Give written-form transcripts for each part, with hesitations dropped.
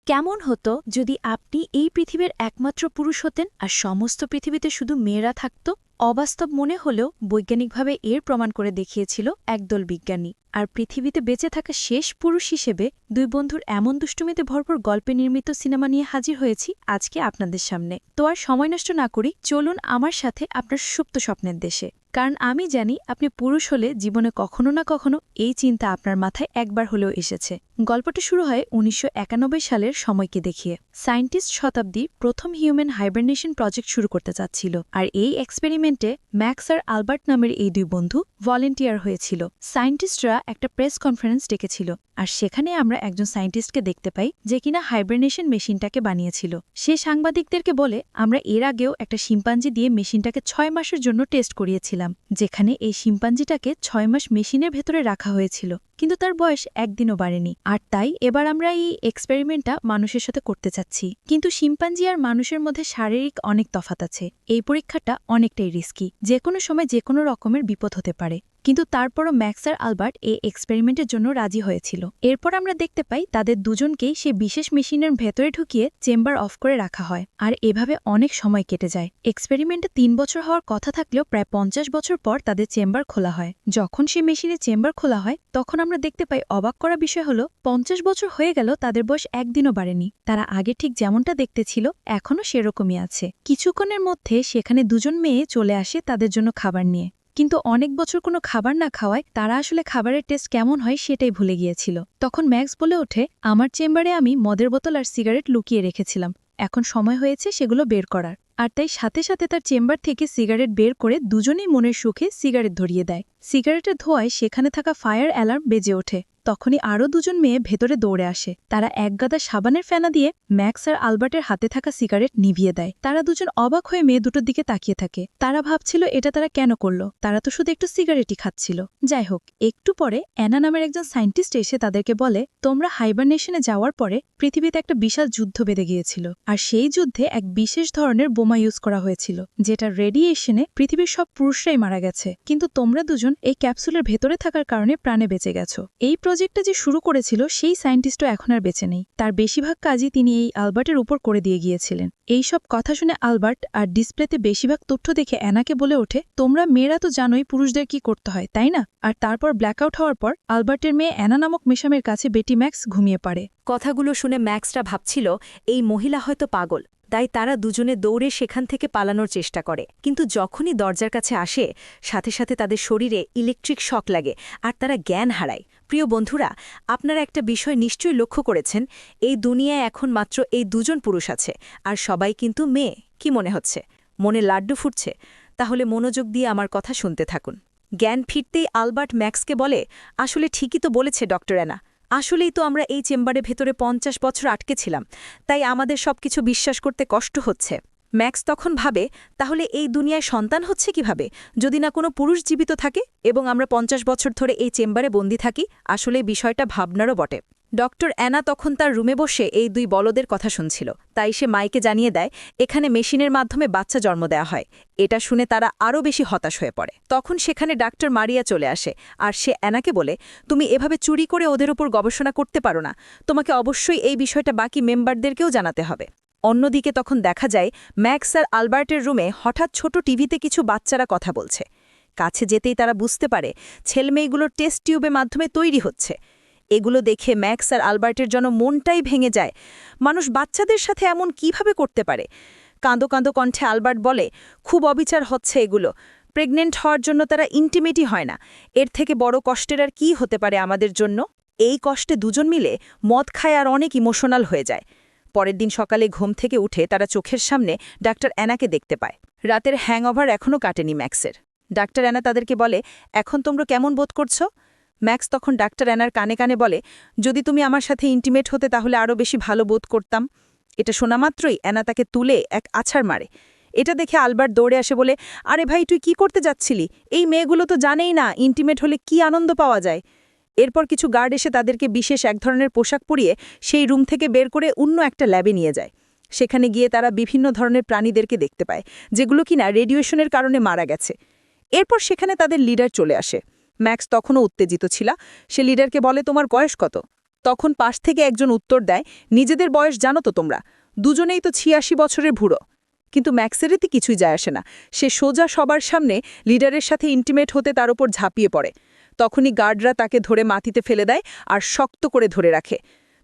কেমন হতো যদি আপনি এই পৃথিবীর একমাত্র পুরুষ হতেন আর সমস্ত পৃথিবীতে শুধু মেয়েরা থাকত? অবাস্তব মনে হলেও বৈজ্ঞানিকভাবে এর প্রমাণ করে দেখিয়েছিল একদল বিজ্ঞানী। আর পৃথিবীতে বেঁচে থাকা শেষ পুরুষ হিসেবে দুই বন্ধুর এমন দুষ্টুমিতে ভরপুর গল্পে নির্মিত সিনেমা নিয়ে হাজির হয়েছি আজকে আপনাদের সামনে। তো আর সময় নষ্ট না করি, চলুন আমার সাথে আপনার সুপ্ত স্বপ্নের দেশে। কারণ আমি জানি আপনি পুরুষ হলে জীবনে কখনো না কখনো এই চিন্তা আপনার মাথায় একবার হলেও এসেছে। গল্পটি শুরু হয় ১৯৯১ সালের সময়কে দেখিয়ে। সায়েন্টিস্ট শতাব্দীর প্রথম হিউম্যান হাইবারনেশন প্রজেক্ট শুরু করতে চাচ্ছিল, আর এই এক্সপেরিমেন্টে ম্যাক্স আর আলবার্ট নামের এই দুই বন্ধু ভলেন্টিয়ার হয়েছিল। সায়েন্টিস্টরা একটা প্রেস কনফারেন্স ডেকেছিল, আর সেখানে আমরা একজন সায়েন্টিস্টকে দেখতে পাই যে কিনা হাইবারনেশন মেশিনটাকে বানিয়েছিল। সে সাংবাদিকদেরকে বলে, আমরা এর আগেও একটা শিম্পাঞ্জি দিয়ে মেশিনটাকে ৬ মাসের জন্য টেস্ট করিয়েছিলাম, যেখানে এই শিম্পাঞ্জিটাকে ৬ মাস মেশিনের ভেতরে রাখা হয়েছিল, কিন্তু তার বয়স একদিনও বাড়েনি। আর তাই এবার আমরা এই এক্সপেরিমেন্টটা মানুষের সাথে করতে চাচ্ছি। কিন্তু শিম্পাঞ্জি আর মানুষের মধ্যে শারীরিক অনেক তফাৎ আছে। এই পরীক্ষাটা অনেকটাই রিস্কি, যে কোনো সময় যে কোনো রকমের বিপদ হতে পারে। কিন্তু তারপরও ম্যাক্স আর আলবার্ট এই এক্সপেরিমেন্টের জন্য রাজি হয়েছিল। এরপর আমরা দেখতে পাই তাদের দুজনকেই সে বিশেষ মেশিনের ভেতরে ঢুকিয়ে চেম্বার অফ করে রাখা হয়, আর এভাবে অনেক সময় কেটে যায়। এক্সপেরিমেন্টে ৩ বছর হওয়ার কথা থাকলেও প্রায় ৫০ বছর পর তাদের চেম্বার খোলা হয়। যখন সে মেশিনে চেম্বার খোলা হয়, তখন আমরা দেখতে পাই অবাক করা বিষয় হলো ৫০ বছর হয়ে গেল, তাদের বয়স একদিনও বাড়েনি। তারা আগে ঠিক যেমনটা দেখতে ছিল এখনও সেরকমই আছে। কিছুক্ষণের মধ্যে সেখানে দুজন মেয়ে চলে আসে তাদের জন্য খাবার নিয়ে, কিন্তু অনেক বছর কোনো খাবার না খাওয়ায় তারা আসলে খাবারের টেস্ট কেমন হয় সেটাই ভুলে গিয়েছিল। তখন ম্যাক্স বলে ওঠে, আমার চেম্বারে আমি মদের বোতল আর সিগারেট লুকিয়ে রেখেছিলাম, এখন সময় হয়েছে সেগুলো বের করার। আর তাই সাথে সাথে তার চেম্বার থেকে সিগারেট বের করে দুজনেই মনের সুখে সিগারেট ধরিয়ে দেয়। সিগারেটের ধোঁয়ায় সেখানে থাকা ফায়ার অ্যালার্ম বেজে ওঠে। তখনই আরও দুজন মেয়ে ভেতরে দৌড়ে আসে। তারা একগাদা সাবানের ফেনা দিয়ে ম্যাক্স আর আলবার্টের হাতে থাকা সিগারেট নিভিয়ে দেয়। তারা দুজন অবাক হয়ে মেয়ে দুটোর দিকে তাকিয়ে থাকে। তারা ভাবছিল এটা তারা কেন করল, তারা তো শুধু একটু সিগারেটই খাচ্ছিল। যাই হোক, একটু পরে অ্যানা নামের একজন সায়েন্টিস্ট এসে তাদেরকে বলে, তোমরা হাইবারনেশনে যাওয়ার পরে পৃথিবীতে একটা বিশাল যুদ্ধ বেঁধে গিয়েছিল, আর সেই যুদ্ধে এক বিশেষ ধরনের বোমা ইউজ করা হয়েছিল, যেটা রেডিয়েশনে পৃথিবীর সব পুরুষরাই মারা গেছে, কিন্তু তোমরা দুজন এই ক্যাপসুলের ভেতরে থাকার কারণে প্রাণে বেঁচে গেছো। এই প্রজেক্টটা যে শুরু করেছিল সেই সায়েন্টিস্টও এখন আর বেঁচে নেই। তার বেশিরভাগ কাজই তিনি এই আলবার্টের উপর করে দিয়ে গিয়েছিলেন। এই সব কথা শুনে আলবার্ট আর ডিসপ্লেতে বেশিরভাগ তথ্য দেখে অ্যানাকে বলে ওঠে, তোমরা মেয়েরা তো জানোই পুরুষদের কি করতে হয়, তাই না? আর তারপর ব্ল্যাকআউট হওয়ার পর আলবার্টের মেয়ে অ্যানা নামক মেশামের কাছে বেটি ম্যাক্স ঘুমিয়ে পড়ে। কথাগুলো শুনে ম্যাক্সরা ভাবছিল এই মহিলা হয়তো পাগল, তাই তারা দুজনে দৌড়ে সেখান থেকে পালানোর চেষ্টা করে। কিন্তু যখনই দরজার কাছে আসে, সাথে সাথে তাদের শরীরে ইলেকট্রিক শক লাগে আর তারা জ্ঞান হারায়। প্রিয় বন্ধুরা, আপনারা একটা বিষয় নিশ্চয়ই লক্ষ্য করেছেন, এই দুনিয়ায় এখন মাত্র এই দুজন পুরুষ আছে, আর সবাই কিন্তু মেয়ে। কি মনে হচ্ছে? মনে লাড্ডু ফুটছে? তাহলে মনোযোগ দিয়ে আমার কথা শুনতে থাকুন। জ্ঞান ফিরতেই আলবার্ট ম্যাক্সকে বলে, আসলে ঠিকই তো বলেছে ডক্টর অ্যানা, আসলেই তো আমরা এই চেম্বারে ভেতরে ৫০ বছর আটকে ছিলাম, তাই আমাদের সবকিছু বিশ্বাস করতে কষ্ট হচ্ছে। ম্যাক্স তখন ভাবে, তাহলে এই দুনিয়ায় সন্তান হচ্ছে কিভাবে, যদি না কোনো পুরুষ জীবিত থাকে এবং আমরা ৫০ বছর ধরে এই চেম্বারে বন্দি থাকি? আসলে বিষয়টা ভাবনারও বটে। ডক্টর অ্যানা তখন তার রুমে বসে এই দুই বলদের কথা শুনছিল, তাই সে মাইকে জানিয়ে দেয় এখানে মেশিনের মাধ্যমে বাচ্চা জন্ম দেওয়া হয়। এটা শুনে তারা আরও বেশি হতাশ হয়ে পড়ে। তখন সেখানে ডাক্তার মারিয়া চলে আসে, আর সে অ্যানাকে বলে, তুমি এভাবে চুরি করে ওদের ওপর গবেষণা করতে পারো না, তোমাকে অবশ্যই এই বিষয়টা বাকি মেম্বারদেরকেও জানাতে হবে। অন্যদিকে তখন দেখা যায় ম্যাক্স আর আলবার্টের রুমে হঠাৎ ছোট টিভিতে কিছু বাচ্চারা কথা বলছে। কাছে যেতেই তারা বুঝতে পারে ছেলেমেয়েগুলোর টেস্ট টিউবের মাধ্যমে তৈরি হচ্ছে। এগুলো দেখে ম্যাক্স আর আলবার্টের জন্য মনটাই ভেঙে যায়। মানুষ বাচ্চাদের সাথে এমন কিভাবে করতে পারে? কাঁদো কাঁদো কণ্ঠে আলবার্ট বলে, খুব অবিচার হচ্ছে এগুলো। প্রেগনেন্ট হওয়ার জন্য তারা ইন্টিমেটই হয় না, এর থেকে বড় কষ্টের আর কি হতে পারে আমাদের জন্য? এই কষ্টে দুজন মিলে মদ খায় আর অনেক ইমোশনাল হয়ে যায়। পরের দিন সকালে ঘুম থেকে উঠে তারা চোখের সামনে ডাক্তার অ্যানাকে দেখতে পায়। রাতের হ্যাংওভার এখনও কাটেনি ম্যাক্সের। ডাক্তার অ্যানা তাদেরকে বলে, এখন তোমরা কেমন বোধ করছো? ম্যাক্স তখন ডাক্তার অ্যানার কানে কানে বলে, যদি তুমি আমার সাথে ইন্টিমেট হতে তাহলে আরও বেশি ভালো বোধ করতাম। এটা শোনা মাত্রই অ্যানা তাকে তুলে এক আছাড় মারে। এটা দেখে আলবার্ট দৌড়ে আসে বলে, আরে ভাই, তুই কি করতে যাচ্ছিলি? এই মেয়েগুলো তো জানেই না ইন্টিমেট হলে কি আনন্দ পাওয়া যায়। এরপর কিছু গার্ড এসে তাদেরকে বিশেষ এক ধরনের পোশাক পরিয়ে সেই রুম থেকে বের করে অন্য একটা ল্যাবে নিয়ে যায়। সেখানে গিয়ে তারা বিভিন্ন ধরনের প্রাণীদেরকে দেখতে পায়, যেগুলো কিনা রেডিয়েশনের কারণে মারা গেছে। এরপর সেখানে তাদের লিডার চলে আসে। ম্যাক্স তখনও উত্তেজিত ছিল। সে লিডারকে বলে, তোমার বয়স কত? তখন পাশ থেকে একজন উত্তর দেয়, নিজেদের বয়স জানো তো তোমরা, দুজনেই তো ৮৬ বছরের বুড়ো। কিন্তু ম্যাক্সেরেতে কিছুই যায় আসে না। সে সোজা সবার সামনে লিডারের সাথে ইন্টিমেট হতে তার ওপর ঝাঁপিয়ে পড়ে। তখনই গার্ডরা তাকে ধরে মাটিতে ফেলে দেয় আর শক্ত করে ধরে রাখে।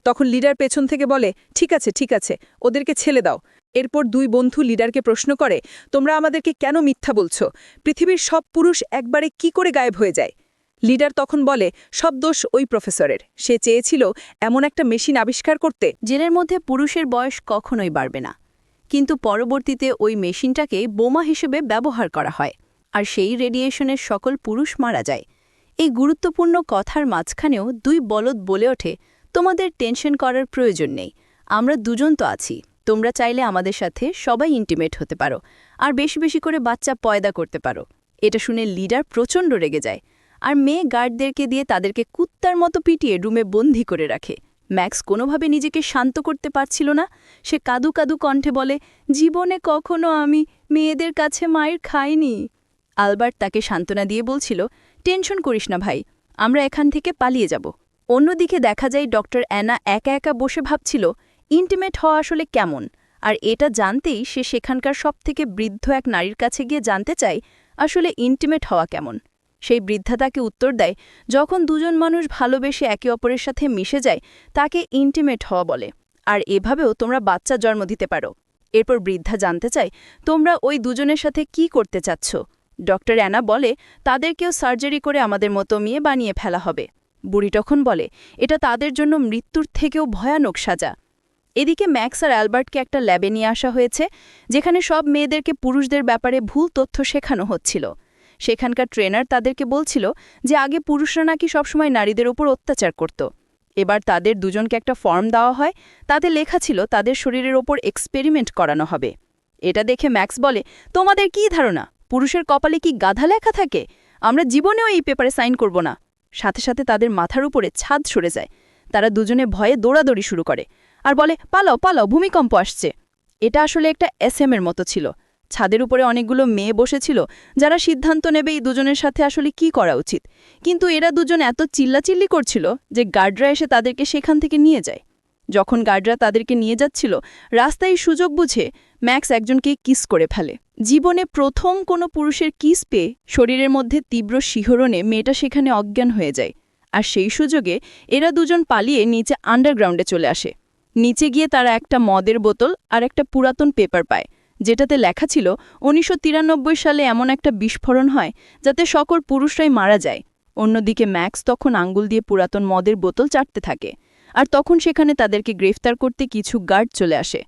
তখন লিডার পেছন থেকে বলে, ঠিক আছে ঠিক আছে, ওদেরকে ছেড়ে দাও। এরপর দুই বন্ধু লিডারকে প্রশ্ন করে, তোমরা আমাদেরকে কেন মিথ্যা বলছো? পৃথিবীর সব পুরুষ একবারে কি করে গায়েব হয়ে যায়? লিডার তখন বলে, সব দোষ ওই প্রফেসরের। সে চেয়েছিল এমন একটা মেশিন আবিষ্কার করতে জেলের মধ্যে পুরুষের বয়স কখনোই বাড়বে না, কিন্তু পরবর্তীতে ওই মেশিনটাকে বোমা হিসেবে ব্যবহার করা হয়, আর সেই রেডিয়েশনের সকল পুরুষ মারা যায়। এই গুরুত্বপূর্ণ কথার মাঝখানেও দুই বলদ বলে ওঠে, তোমাদের টেনশন করার প্রয়োজন নেই, আমরা দুজন তো আছি, তোমরা চাইলে আমাদের সাথে সবাই ইন্টিমেট হতে পারো আর বেশি বেশি করে বাচ্চা পয়দা করতে পারো। এটা শুনে লিডার প্রচণ্ড রেগে যায়, আর মেয়ে গার্ডদেরকে দিয়ে তাদেরকে কুত্তার মতো পিটিয়ে রুমে বন্দি করে রাখে। ম্যাক্স কোনোভাবে নিজেকে শান্ত করতে পারছিল না। সে কাদু কাদু কণ্ঠে বলে, জীবনে কখনো আমি মেয়েদের কাছে মায়ের খাইনি। আলবার্ট তাকে সান্ত্বনা দিয়ে বলছিল, টেনশন করিস না ভাই, আমরা এখান থেকে পালিয়ে যাব। অন্যদিকে দেখা যায় ডক্টর অ্যানা একা একা বসে ভাবছিল ইন্টিমেট হওয়া আসলে কেমন, আর এটা জানতেই সে সেখানকার সবথেকে বৃদ্ধ এক নারীর কাছে গিয়ে জানতে চায় আসলে ইন্টিমেট হওয়া কেমন। সেই বৃদ্ধা তাকে উত্তর দেয়, যখন দুজন মানুষ ভালোবেসে একে অপরের সাথে মিশে যায় তাকে ইন্টিমেট হওয়া বলে, আর এভাবেও তোমরা বাচ্চা জন্ম দিতে পারো। এরপর বৃদ্ধা জানতে চায়, তোমরা ওই দুজনের সাথে কি করতে চাচ্ছ? ডক্টর অ্যানা বলে, তাদেরকেও সার্জারি করে আমাদের মতো মেয়ে বানিয়ে ফেলা হবে। বুড়ি তখন বলে, এটা তাদের জন্য মৃত্যুর থেকেও ভয়ানক সাজা। এদিকে ম্যাক্স আর অ্যালবার্টকে একটা ল্যাবে নিয়ে আসা হয়েছে, যেখানে সব মেয়েদেরকে পুরুষদের ব্যাপারে ভুল তথ্য শেখানো হচ্ছিল। সেখানকার ট্রেনার তাদেরকে বলছিল যে আগে পুরুষরা নাকি সবসময় নারীদের ওপর অত্যাচার করত। এবার তাদের দুজনকে একটা ফর্ম দেওয়া হয়, তাতে লেখা ছিল তাদের শরীরের ওপর এক্সপেরিমেন্ট করানো হবে। এটা দেখে ম্যাক্স বলে, তোমাদের কি ধারণা পুরুষের কপালে কি গাধা লেখা থাকে? আমরা জীবনেও এই পেপারে সাইন করব না। সাথে সাথে তাদের মাথার উপরে ছাদ সরে যায়। তারা দুজনে ভয়ে দৌড়াদৌড়ি শুরু করে আর বলে, পালাও পালাও, ভূমিকম্প আসছে। এটা আসলে একটা এসএমের মতো ছিল। ছাদের উপরে অনেকগুলো মেয়ে বসেছিল যারা সিদ্ধান্ত নেবে এই দুজনের সাথে আসলে কি করা উচিত, কিন্তু এরা দুজন এত চিল্লাচিল্লি করছিল যে গার্ডরা এসে তাদেরকে সেখান থেকে নিয়ে যায়। যখন গার্ডরা তাদেরকে নিয়ে যাচ্ছিল, রাস্তায় সুযোগ বুঝে ম্যাক্স একজনকে কিস করে ফেলে। জীবনে প্রথম কোনো পুরুষের কিস পেয়ে শরীরের মধ্যে তীব্র শিহরণে মেয়েটা সেখানে অজ্ঞান হয়ে যায়, আর সেই সুযোগে এরা দুজন পালিয়ে নিচে আন্ডারগ্রাউন্ডে চলে আসে। নিচে গিয়ে তারা একটা মদের বোতল আর একটা পুরাতন পেপার পায়, যেটাতে লেখা ছিল ১৯৯৩ সালে এমন একটা বিস্ফোরণ হয় যাতে সকল পুরুষরাই মারা যায়। অন্যদিকে ম্যাক্স তখন আঙ্গুল দিয়ে পুরাতন মদের বোতল চাটতে থাকে, আর তখন সেখানে তাদেরকে গ্রেফতার করতে কিছু গার্ড চলে আসে।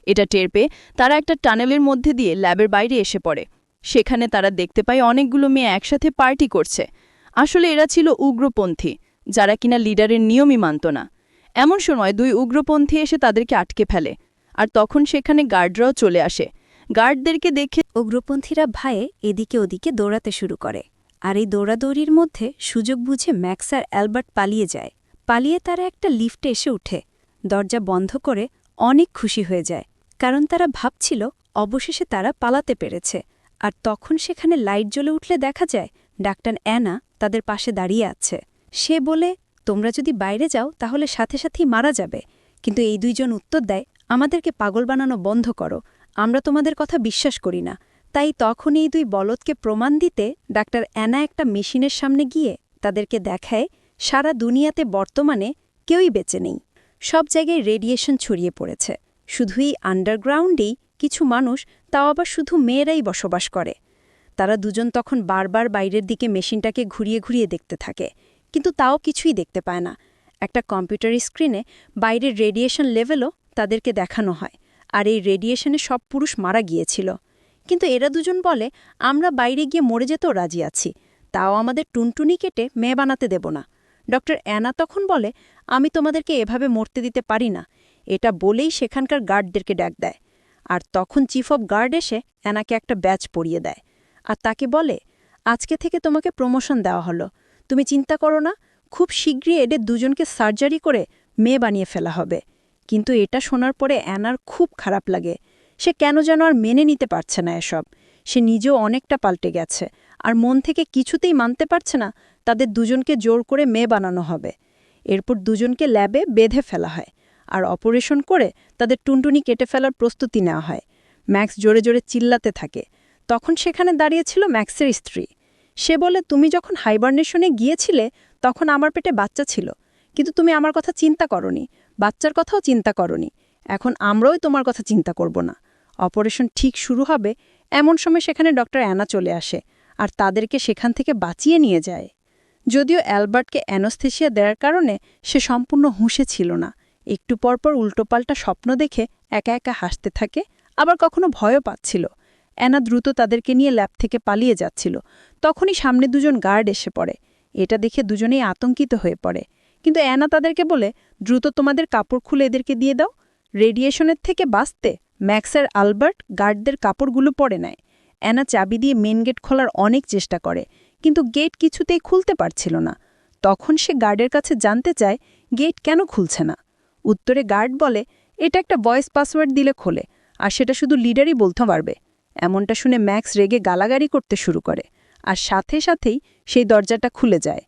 এটা টের পেয়ে তারা একটা টানেলের মধ্যে দিয়ে ল্যাবের বাইরে এসে পড়ে। সেখানে তারা দেখতে পায় অনেকগুলো মেয়ে একসাথে পার্টি করছে। আসলে এরা ছিল উগ্রপন্থী, যারা কিনা লিডারের নিয়মই মানত না। এমন সময় দুই উগ্রপন্থী এসে তাদেরকে আটকে ফেলে, আর তখন সেখানে গার্ডরাও চলে আসে। গার্ডদেরকে দেখে উগ্রপন্থীরা ভয়ে এদিকে ওদিকে দৌড়াতে শুরু করে, আর এই দৌড়াদৌড়ির মধ্যে সুযোগ বুঝে ম্যাক্স আর অ্যালবার্ট পালিয়ে যায়। পালিয়ে তারা একটা লিফটে এসে উঠে দরজা বন্ধ করে অনেক খুশি হয়ে যায়, কারণ তারা ভাবছিল অবশেষে তারা পালাতে পেরেছে। আর তখন সেখানে লাইট জ্বলে উঠলে দেখা যায় ডাক্তার অ্যানা তাদের পাশে দাঁড়িয়ে আছে। সে বলে, তোমরা যদি বাইরে যাও তাহলে সাথে সাথেই মারা যাবে। কিন্তু এই দুইজন উত্তর দেয়, আমাদেরকে পাগল বানানো বন্ধ করো, আমরা তোমাদের কথা বিশ্বাস করি না। তাই তখন এই দুই বলদকে প্রমাণ দিতে ডাক্তার অ্যানা একটা মেশিনের সামনে গিয়ে তাদেরকে দেখায় সারা দুনিয়াতে বর্তমানে কেউই বেঁচে নেই, সব জায়গায় রেডিয়েশন ছড়িয়ে পড়েছে। শুধু এই আন্ডারগ্রাউন্ডেই কিছু মানুষ, তাও আবার শুধু মেয়েরাই বসবাস করে। তারা দুজন তখন বারবার বাইরের দিকে মেশিনটাকে ঘুরিয়ে ঘুরিয়ে দেখতে থাকে, কিন্তু তাও কিছুই দেখতে পায় না। একটা কম্পিউটার স্ক্রিনে বাইরের রেডিয়েশন লেভেলও তাদেরকে দেখানো হয়, আর এই রেডিয়েশনে সব পুরুষ মারা গিয়েছিল। কিন্তু এরা দুজন বলে, আমরা বাইরে গিয়ে মরে যেতেও রাজি আছি, তাও আমাদের টুনটুনি কেটে মেয়ে বানাতে দেব না। ডক্টর অ্যানা তখন বলে, আমি তোমাদেরকে এভাবে মরতে দিতে পারি না। এটা বলেই সেখানকার গার্ডদেরকে ডাক দেয়, আর তখন চিফ অব গার্ড এসে অ্যানাকে একটা ব্যাচ পরিয়ে দেয়, আর তাকে বলে, আজকে থেকে তোমাকে প্রমোশন দেওয়া হলো, তুমি চিন্তা করো না, খুব শীঘ্রই এদের দুজনকে সার্জারি করে মেয়ে বানিয়ে ফেলা হবে। কিন্তু এটা শোনার পরে অ্যানার খুব খারাপ লাগে। সে কেন যেন আর মেনে নিতে পারছে না এসব। সে নিজেও অনেকটা পাল্টে গেছে, আর মন থেকে কিছুতেই মানতে পারছে না তাদের দুজনকে জোর করে মেয়ে বানানো হবে। এরপর দুজনকে ল্যাবে বেঁধে ফেলা হয় আর অপারেশন করে তাদের টুনটুনি কেটে ফেলার প্রস্তুতি নেওয়া হয়। ম্যাক্স জোরে জোরে চিল্লাতে থাকে। তখন সেখানে দাঁড়িয়েছিল ম্যাক্সের স্ত্রী। সে বলে, তুমি যখন হাইবারনেশনে গিয়েছিলে তখন আমার পেটে বাচ্চা ছিল, কিন্তু তুমি আমার কথা চিন্তা করনি, বাচ্চার কথাও চিন্তা করনি। এখন আমরাও তোমার কথা চিন্তা করব না। অপারেশন ঠিক শুরু হবে এমন সময় সেখানে ডক্টর অ্যানা চলে আসে আর তাদেরকে সেখান থেকে বাঁচিয়ে নিয়ে যায়। যদিও অ্যালবার্টকে অ্যানোস্থেসিয়া দেওয়ার কারণে সে সম্পূর্ণ হুঁশে ছিল না। একটু পরপর উল্টোপাল্টা স্বপ্ন দেখে একা একা হাসতে থাকে, আবার কখনো ভয়ও পাচ্ছিল। অ্যানা দ্রুত তাদেরকে নিয়ে ল্যাব থেকে পালিয়ে যাচ্ছিল। তখনই সামনে দুজন গার্ড এসে পড়ে। এটা দেখে দুজনেই আতঙ্কিত হয়ে পড়ে, কিন্তু অ্যানা তাদেরকে বলে, দ্রুত তোমাদের কাপড় খুলে এদেরকে দিয়ে দাও। রেডিয়েশনের থেকে বাঁচতে ম্যাক্স আর আলবার্ট গার্ডদের কাপড়গুলো পরে নেয়। অ্যানা চাবি দিয়ে মেন গেট খোলার অনেক চেষ্টা করে, কিন্তু গেট কিছুতেই খুলতে পারছিল না। তখন সে গার্ডের কাছে জানতে চায় গেট কেন খুলছে না। উত্তরে গার্ড বলে, এটা একটা ভয়েস পাসওয়ার্ড দিলে খোলে, আর সেটা শুধু লিডারই বলতে পারবে। এমনটা শুনে ম্যাক্স রেগে গালাগালি করতে শুরু করে, আর সাথে সাথেই সেই দরজাটা খুলে যায়।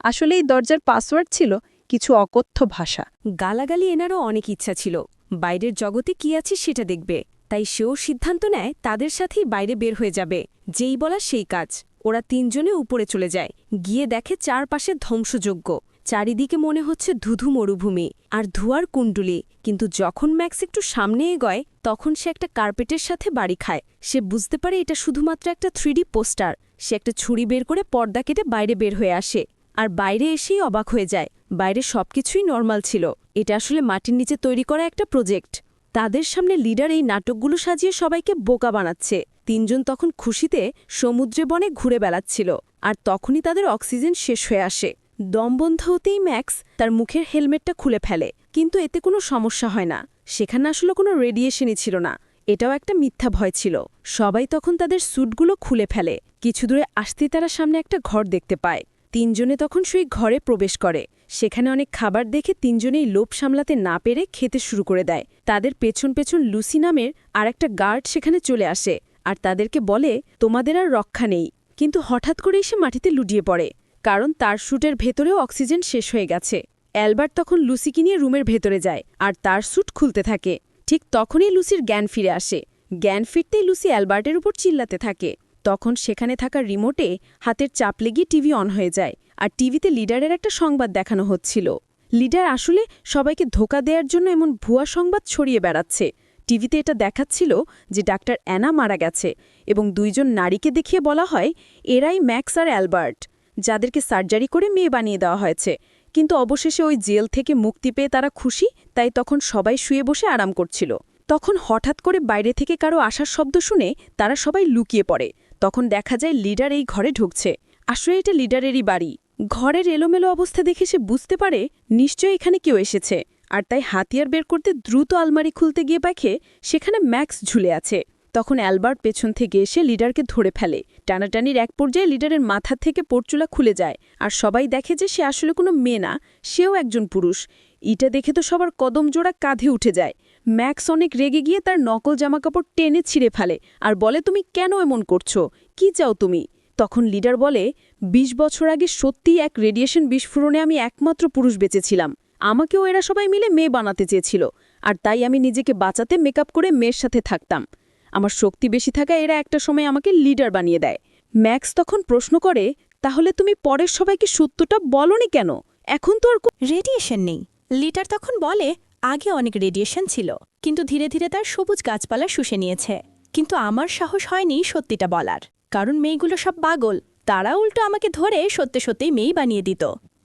আসলে এই দরজার পাসওয়ার্ড ছিল কিছু অকথ্য ভাষা। গালাগালি এনারও অনেক ইচ্ছা ছিল, বাইরের জগতে কি আছে সেটা দেখবে। তাই সেও সিদ্ধান্ত নেয় তাদের সাথেই বাইরে বের হয়ে যাবে। যেই বলা সেই কাজ। ওরা তিনজনে উপরে চলে যায়, গিয়ে দেখে চারপাশে ধ্বংসযজ্ঞ। চারিদিকে মনে হচ্ছে ধুধু মরুভূমি আর ধোঁয়ার কুণ্ডুলি। কিন্তু যখন ম্যাক্স একটু সামনে এগোয় তখন সে একটা কার্পেটের সাথে বাড়ি খায়। সে বুঝতে পারে এটা শুধুমাত্র একটা 3D পোস্টার। সে একটা ছুরি বের করে পর্দা কেটে বাইরে বের হয়ে আসে, আর বাইরে এসেই অবাক হয়ে যায়। বাইরে সবকিছুই নর্মাল ছিল। এটা আসলে মাটির নিচে তৈরি করা একটা প্রজেক্ট। তাদের সামনে লিডার এই নাটকগুলো সাজিয়ে সবাইকে বোকা বানাচ্ছে। তিনজন তখন খুশিতে সমুদ্রে বনে ঘুরে বেড়াচ্ছিল, আর তখনই তাদের অক্সিজেন শেষ হয়ে আসে। দম বন্ধ হতেই ম্যাক্স তার মুখের হেলমেটটা খুলে ফেলে, কিন্তু এতে কোনো সমস্যা হয় না। সেখানে আসলে কোনো রেডিয়েশনই ছিল না। এটাও একটা মিথ্যা ভয় ছিল। সবাই তখন তাদের স্যুটগুলো খুলে ফেলে। কিছু দূরে আসতেই তারা সামনে একটা ঘর দেখতে পায়। তিনজনে তখন সেই ঘরে প্রবেশ করে। সেখানে অনেক খাবার দেখে তিনজনেই লোভ সামলাতে না পেরে খেতে শুরু করে দেয়। তাদের পেছন পেছন লুসি নামের আর একটা গার্ড সেখানে চলে আসে আর তাদেরকে বলে, তোমাদের আর রক্ষা নেই। কিন্তু হঠাৎ করেই সে মাটিতে লুটিয়ে পড়ে, কারণ তার স্যুটের ভেতরেও অক্সিজেন শেষ হয়ে গেছে। অ্যালবার্ট তখন লুসিকে নিয়ে রুমের ভেতরে যায় আর তার স্যুট খুলতে থাকে। ঠিক তখনই লুসির জ্ঞান ফিরে আসে। জ্ঞান ফিরতেই লুসি অ্যালবার্টের উপর চিল্লাতে থাকে। তখন সেখানে থাকা রিমোটে হাতের চাপ লেগে টিভি অন হয়ে যায়, আর টিভিতে লিডারের একটা সংবাদ দেখানো হচ্ছিল। লিডার আসলে সবাইকে ধোঁকা দেওয়ার জন্য এমন ভুয়া সংবাদ ছড়িয়ে বেড়াচ্ছে। টিভিতে এটা দেখাচ্ছিল যে ডাক্তার অ্যানা মারা গেছে, এবং দুইজন নারীকে দেখিয়ে বলা হয় এরাই ম্যাক্স আর অ্যালবার্ট, যাদেরকে সার্জারি করে মেয়ে বানিয়ে দেওয়া হয়েছে। কিন্তু অবশেষে ওই জেল থেকে মুক্তি পেয়ে তারা খুশি, তাই তখন সবাই শুয়ে বসে আরাম করছিল। তখন হঠাৎ করে বাইরে থেকে কারো আসার শব্দ শুনে তারা সবাই লুকিয়ে পড়ে। তখন দেখা যায় লিডার এই ঘরে ঢুকছে। আসলে এটা লিডারেরই বাড়ি। ঘরের এলোমেলো অবস্থা দেখে সে বুঝতে পারে নিশ্চয়ই এখানে কেউ এসেছে, আর তাই হাতিয়ার বের করতে দ্রুত আলমারি খুলতে গিয়ে দেখে সেখানে ম্যাক্স ঝুলে আছে। তখন অ্যালবার্ট পেছন থেকে এসে লিডারকে ধরে ফেলে। টানাটানির এক পর্যায়ে লিডারের মাথা থেকে পরচুলা খুলে যায়, আর সবাই দেখে যে সে আসলে কোনো মেয়ে না, সেও একজন পুরুষ। এটা দেখে তো সবার কদম জোড়া কাঁধে উঠে যায়। ম্যাক্স অনেক রেগে গিয়ে তার নকল জামাকাপড় টেনে ছিঁড়ে ফেলে আর বলে, তুমি কেন এমন করছো, কি চাও তুমি? তখন লিডার বলে, ২০ বছর আগে সত্যিই এক রেডিয়েশন বিস্ফোরণে আমি একমাত্র পুরুষ বেঁচেছিলাম। আমাকেও এরা সবাই মিলে মেয়ে বানাতে চেয়েছিল, আর তাই আমি নিজেকে বাঁচাতে মেকআপ করে মেয়ের সাথে থাকতাম। আমার শক্তি বেশি থাকা এরা একটা সময় আমাকে লিডার বানিয়ে দেয়। ম্যাক্স তখন প্রশ্ন করে, তাহলে তুমি পরের সবাইকে সত্যটা বলনি কেন? এখন তো আর রেডিয়েশন নেই। লিডার তখন বলে, আগে অনেক রেডিয়েশন ছিল, কিন্তু ধীরে ধীরে তার সবুজ গাছপালা শুষে নিয়েছে। কিন্তু আমার সাহস হয়নি সত্যিটা বলার, কারণ মেয়েগুলো সব পাগল। তারা উল্টো আমাকে ধরে সত্যি সত্যিই মেয়ে বানিয়ে দিত।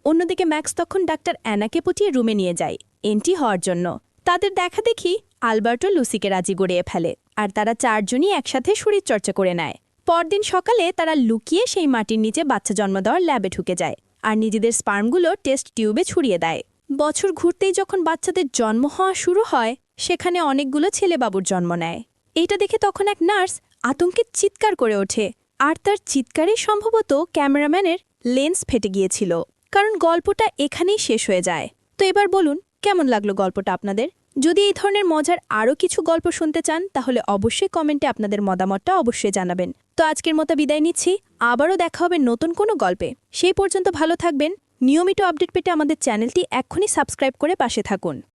অন্যদিকে ম্যাক্স তখন ডাক্তার অ্যানাকে পটিয়ে রুমে নিয়ে যায় এন্ট্রি হওয়ার জন্য। তাদের দেখা দেখি আলবার্টো লুসিকে রাজি গড়িয়ে ফেলে, আর তারা চারজনই একসাথে শরীরচর্চা করে নেয়। পরদিন সকালে তারা লুকিয়ে সেই মাটির নিচে বাচ্চা জন্ম দেওয়ার ল্যাবে ঢুকে যায়, আর নিজেদের স্পার্মগুলো টেস্ট টিউবে ছড়িয়ে দেয়। বছর ঘুরতেই যখন বাচ্চাদের জন্ম হওয়া শুরু হয়, সেখানে অনেকগুলো ছেলেবাবুর জন্ম নেয়। এইটা দেখে তখন এক নার্স আতঙ্কে চিৎকার করে ওঠে, আর তার চিৎকারে সম্ভবত ক্যামেরাম্যানের লেন্স ফেটে গিয়েছিল। কারণ গল্পটা এখানেই শেষ হয়ে যায়। তো এবার বলুন, কেমন লাগলো গল্পটা আপনাদের? যদি এই ধরনের মজার আরও কিছু গল্প শুনতে চান, তাহলে অবশ্যই কমেন্টে আপনাদের মতামতটা অবশ্যই জানাবেন। তো আজকের মতো বিদায় নিচ্ছি, আবারও দেখা হবে নতুন কোনো গল্পে। সেই পর্যন্ত ভালো থাকবেন, নিয়মিত আপডেট পেতে আমাদের চ্যানেলটি এক্ষুনি সাবস্ক্রাইব করে পাশে থাকুন।